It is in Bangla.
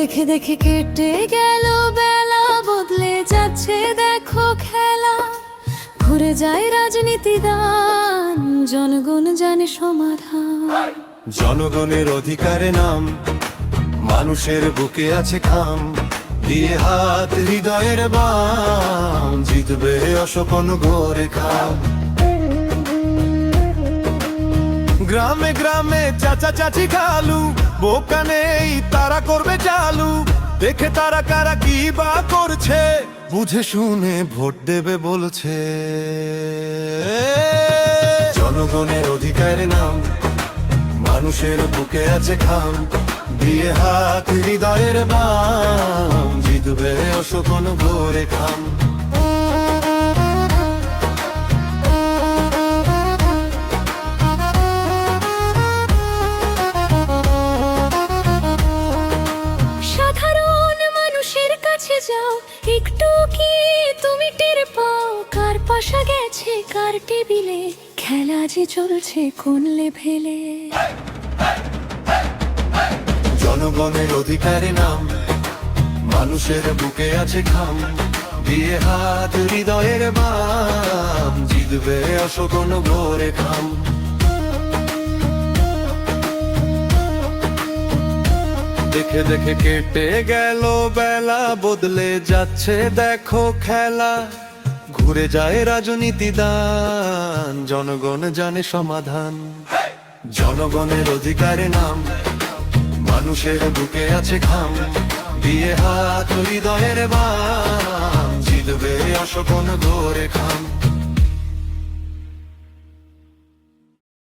দেখে দেখে কেটে গেল বেলা, বদলে যাচ্ছে দেখো খেলা। ঘুরে যায় রাজনীতি দান, জনগণ জানে সমাধান। জনগণের অধিকারে নাম, মানুষের বুকে আছে খাম। দিয়ে হাত হৃদয়ের বাম, জিতবে অশোকন ঘরে খাম। গ্রামে গ্রামে চাচা চাচি খালু, বোকা নেই তারা করবে চালু। দেখে তারা কারা কি বা করছে, বুঝে শুনে ভোট দেবে বলছে। জনগণের অধিকারে নাম, মানুষের বুকে আছে খাম। দিয়ে হাত হৃদয়ের বাম, জিতবে অশোকন ঘরে খাম। সাধারণ মানুষের কাছে যাও, একটু কি তুমি টের পাও? কার পাশা গেছে কার টেবিলে, খেলা যে চলছে কোন লেভেলে। জনগণের অধিকারে নাম, মানুষের বুকে আছে খাম। দিয়ে হাত হৃদয়ের বাম, জিতবে অশোকন ঘরে খাম। দেখে দেখে কেটে গেল বেলা, বদলে যাচ্ছে দেখো খেলা। ঘুরে যায় রাজনীতি দান, জনগণ জানে সমাধান। জনগণের অধিকারে নাম, মানুষের বুকে আছে খাম। দিয়ে হাত হৃদয়ের বাম, জিতবে অশোকন ঘরে খাম।